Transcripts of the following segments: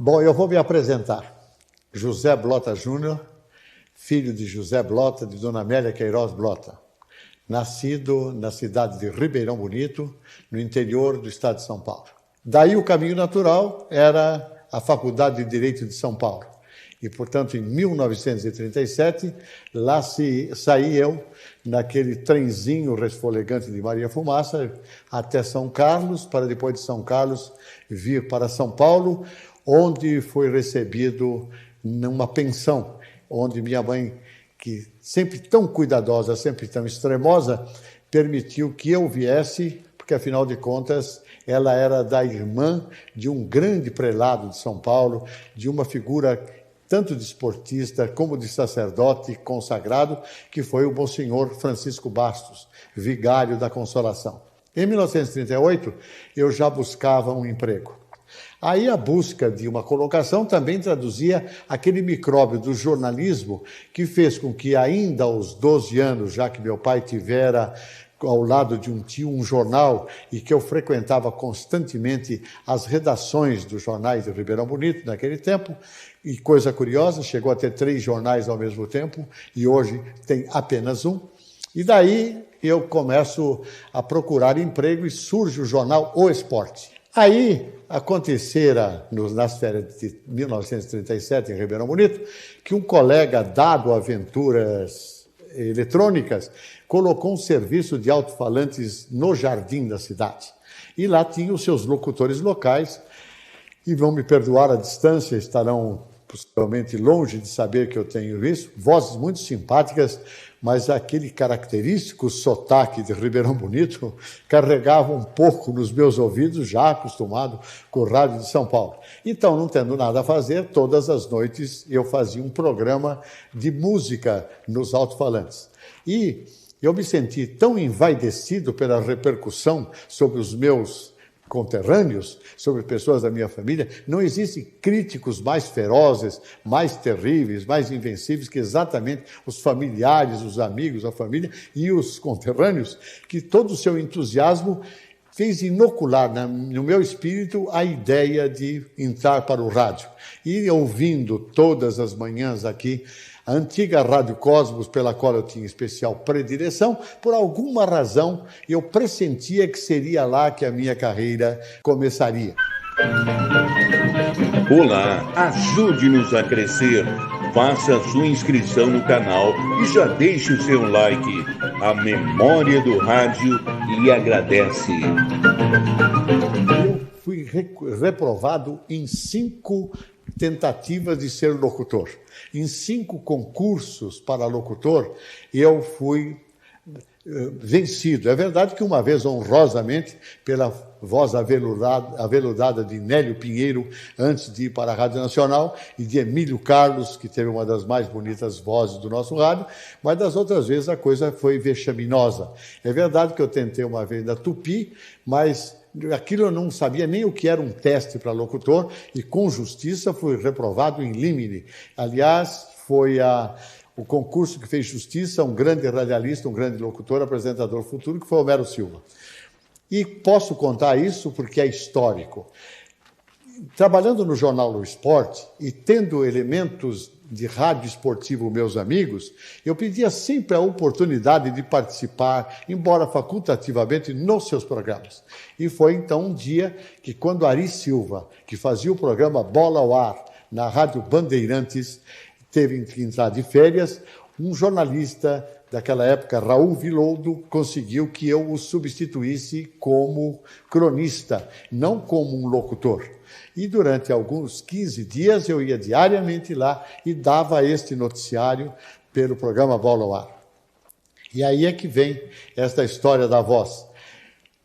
Bom, eu vou me apresentar. José Blota Júnior, filho de José Blota, de Dona Amélia Queiroz Blota. Nascido na cidade de Ribeirão Bonito, no interior do estado de São Paulo. Daí o caminho natural era a Faculdade de Direito de São Paulo. E, portanto, em 1937, lá saí eu, naquele trenzinho resfolegante de Maria Fumaça, até São Carlos, para depois de São Carlos vir para São Paulo, onde foi recebido numa pensão, onde minha mãe, que sempre tão cuidadosa, sempre tão extremosa, permitiu que eu viesse, porque, afinal de contas, ela era da irmã de um grande prelado de São Paulo, de uma figura tanto de esportista como de sacerdote consagrado, que foi o Monsenhor Francisco Bastos, vigário da Consolação. Em 1938, eu já buscava um emprego. Aí a busca de uma colocação também traduzia aquele micróbio do jornalismo que fez com que ainda aos 12 anos, já que meu pai tivera ao lado de um tio um jornal e que eu frequentava constantemente as redações dos jornais de Ribeirão Bonito naquele tempo, e coisa curiosa, chegou a ter 3 jornais ao mesmo tempo e hoje tem apenas um. E daí eu começo a procurar emprego e surge o jornal O Esporte. Aí acontecera, nas férias de 1937, em Ribeirão Bonito, que um colega dado a aventuras eletrônicas colocou um serviço de alto-falantes no jardim da cidade. E lá tinha os seus locutores locais, e vão me perdoar a distância, estarão possivelmente longe de saber que eu tenho isso, vozes muito simpáticas, mas aquele característico sotaque de Ribeirão Bonito carregava um pouco nos meus ouvidos, já acostumado com o rádio de São Paulo. Então, não tendo nada a fazer, todas as noites eu fazia um programa de música nos alto-falantes. E eu me senti tão envaidecido pela repercussão sobre os meus conterrâneos, sobre pessoas da minha família. Não existem críticos mais ferozes, mais terríveis, mais invencíveis que exatamente os familiares, os amigos, a família e os conterrâneos, que todo o seu entusiasmo fez inocular no meu espírito a ideia de entrar para o rádio. E ouvindo todas as manhãs aqui a antiga Rádio Cosmos, pela qual eu tinha especial predileção, por alguma razão eu pressentia que seria lá que a minha carreira começaria. Olá, ajude-nos a crescer. Faça a sua inscrição no canal e já deixe o seu like. A memória do rádio lhe agradece. Eu fui reprovado em 5 tentativas de ser locutor. Em 5 concursos para locutor, eu fui vencido. É verdade que uma vez, honrosamente, pela voz aveludada de Nélio Pinheiro, antes de ir para a Rádio Nacional, e de Emílio Carlos, que teve uma das mais bonitas vozes do nosso rádio, mas das outras vezes a coisa foi vexaminosa. É verdade que eu tentei uma vez na Tupi, mas aquilo eu não sabia nem o que era um teste para locutor, e com justiça fui reprovado in limine. Aliás, foi o concurso que fez justiça a um grande radialista, um grande locutor, apresentador futuro, que foi Homero Silva. E posso contar isso porque é histórico. Trabalhando no jornal O Esporte e tendo elementos de rádio esportivo, meus amigos, eu pedia sempre a oportunidade de participar, embora facultativamente, nos seus programas. E foi então um dia que, quando Ari Silva, que fazia o programa Bola ao Ar, na Rádio Bandeirantes, teve que entrar de férias, um jornalista daquela época, Raul Viloudo, conseguiu que eu o substituísse como cronista, não como um locutor. E durante alguns 15 dias eu ia diariamente lá e dava este noticiário pelo programa Bola ao Ar. E aí é que vem esta história da voz.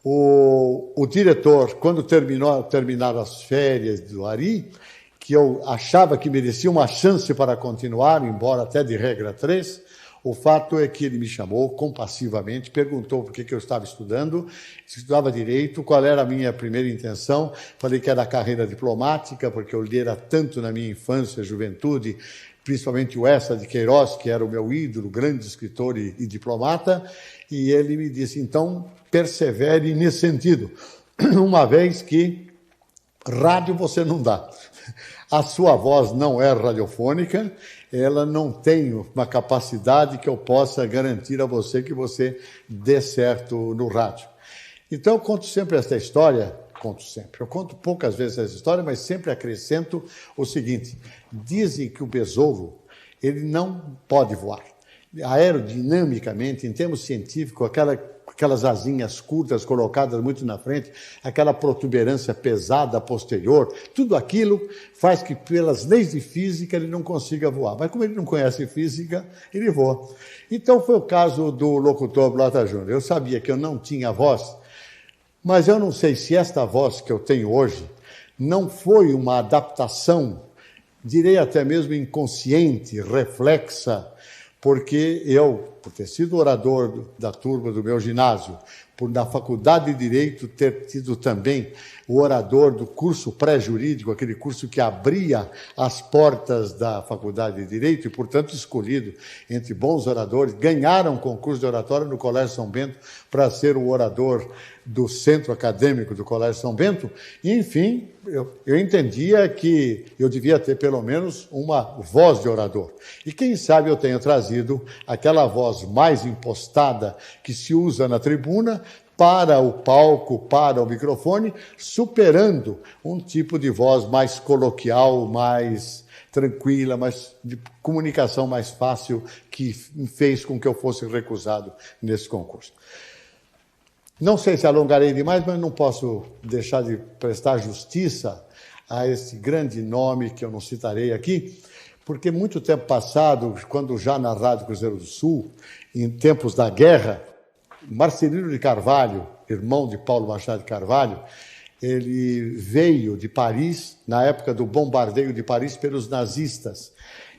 O diretor, quando terminaram as férias do Ari, que eu achava que merecia uma chance para continuar, embora até de regra 3, o fato é que ele me chamou compassivamente, perguntou por que eu estava estudando, se estudava direito, qual era a minha primeira intenção. Falei que era a carreira diplomática, porque eu lera tanto na minha infância, juventude, principalmente o Eça de Queiroz, que era o meu ídolo, grande escritor e diplomata, e ele me disse, então, persevere nesse sentido, uma vez que Rádio você não dá. A sua voz não é radiofônica, ela não tem uma capacidade que eu possa garantir a você que você dê certo no rádio. Então, eu conto sempre essa história, eu conto poucas vezes essa história, mas sempre acrescento o seguinte: dizem que o besouro, ele não pode voar. Aerodinamicamente, em termos científicos, aquelas asinhas curtas colocadas muito na frente, aquela protuberância pesada posterior, tudo aquilo faz que, pelas leis de física, ele não consiga voar. Mas como ele não conhece física, ele voa. Então foi o caso do locutor Blota Júnior. Eu sabia que eu não tinha voz, mas eu não sei se esta voz que eu tenho hoje não foi uma adaptação, direi até mesmo inconsciente, reflexa, porque eu, por ter sido orador da turma do meu ginásio, por na Faculdade de Direito ter sido também o orador do curso pré-jurídico, aquele curso que abria as portas da Faculdade de Direito e, portanto, escolhido entre bons oradores, ganharam um concurso de oratória no Colégio São Bento para ser o orador do centro acadêmico do Colégio São Bento. E, enfim, eu entendia que eu devia ter pelo menos uma voz de orador. E quem sabe eu tenho trazido aquela voz mais impostada que se usa na tribuna para o palco, para o microfone, superando um tipo de voz mais coloquial, mais tranquila, mais de comunicação mais fácil, que fez com que eu fosse recusado nesse concurso. Não sei se alongarei demais, mas não posso deixar de prestar justiça a esse grande nome que eu não citarei aqui, porque muito tempo passado, quando já na Rádio Cruzeiro do Sul, em tempos da guerra, Marcelino de Carvalho, irmão de Paulo Machado de Carvalho, ele veio de Paris, na época do bombardeio de Paris pelos nazistas,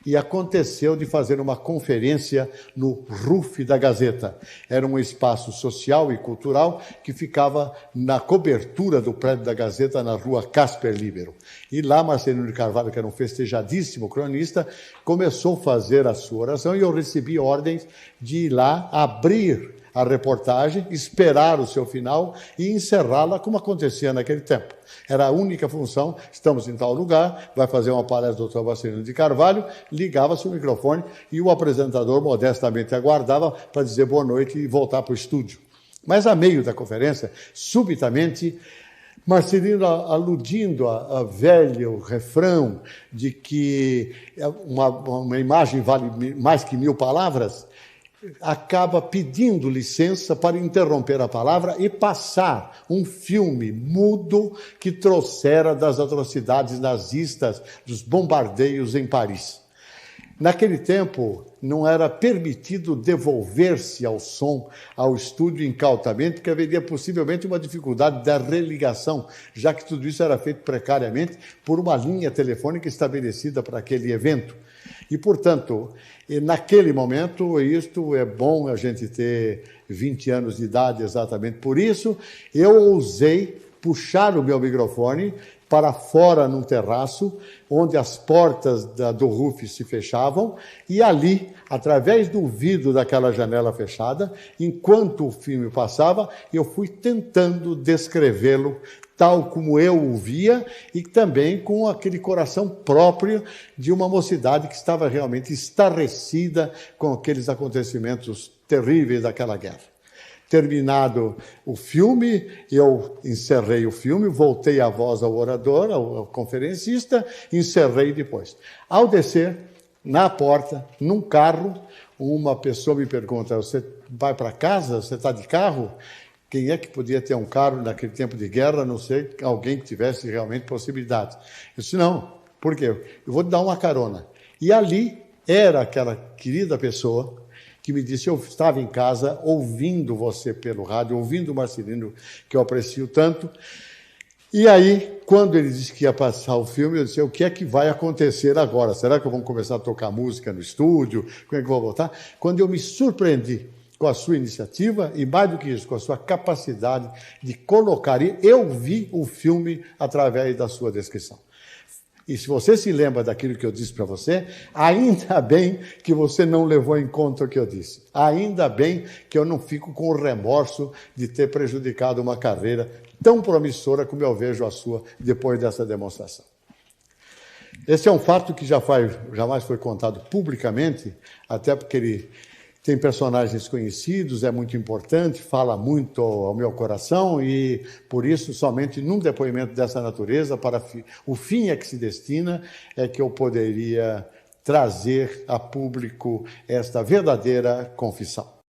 e aconteceu de fazer uma conferência no RUF da Gazeta. Era um espaço social e cultural que ficava na cobertura do prédio da Gazeta, na rua Casper Libero. E lá, Marcelino de Carvalho, que era um festejadíssimo cronista, começou a fazer a sua oração e eu recebi ordens de ir lá abrir a reportagem, esperar o seu final e encerrá-la como acontecia naquele tempo. Era a única função: estamos em tal lugar, vai fazer uma palestra do Dr. Marcelino de Carvalho, ligava-se o microfone e o apresentador modestamente aguardava para dizer boa noite e voltar para o estúdio. Mas, a meio da conferência, subitamente, Marcelino, aludindo a velho refrão de que uma imagem vale mais que 1000 palavras, acaba pedindo licença para interromper a palavra e passar um filme mudo que trouxera das atrocidades nazistas, dos bombardeios em Paris. Naquele tempo, não era permitido devolver-se ao som, ao estúdio incautamente, porque haveria possivelmente uma dificuldade da religação, já que tudo isso era feito precariamente por uma linha telefônica estabelecida para aquele evento. E, portanto, naquele momento, isto é bom a gente ter 20 anos de idade exatamente por isso, eu ousei puxar o meu microfone para fora num terraço, onde as portas do RUF se fechavam, e ali, através do vidro daquela janela fechada, enquanto o filme passava, eu fui tentando descrevê-lo tal como eu o via, e também com aquele coração próprio de uma mocidade que estava realmente estarrecida com aqueles acontecimentos terríveis daquela guerra. Terminado o filme, eu encerrei o filme, voltei a voz ao orador, ao conferencista, encerrei depois. Ao descer, na porta, num carro, uma pessoa me pergunta: você vai para casa? Você está de carro? Quem é que podia ter um carro naquele tempo de guerra, a não ser alguém que tivesse realmente possibilidade? Eu disse: não. Por quê? Eu vou te dar uma carona. E ali era aquela querida pessoa que me disse: eu estava em casa ouvindo você pelo rádio, ouvindo o Marcelino, que eu aprecio tanto. E aí, quando ele disse que ia passar o filme, eu disse: o que é que vai acontecer agora? Será que vamos começar a tocar música no estúdio? Como é que eu vou voltar? Quando eu me surpreendi com a sua iniciativa e, mais do que isso, com a sua capacidade de colocar. E eu vi o filme através da sua descrição. E se você se lembra daquilo que eu disse para você, ainda bem que você não levou em conta o que eu disse. Ainda bem que eu não fico com o remorso de ter prejudicado uma carreira tão promissora como eu vejo a sua depois dessa demonstração. Esse é um fato que jamais foi contado publicamente, até porque ele tem personagens conhecidos, é muito importante, fala muito ao meu coração e, por isso, somente num depoimento dessa natureza, para o fim a que se destina, é que eu poderia trazer a público esta verdadeira confissão.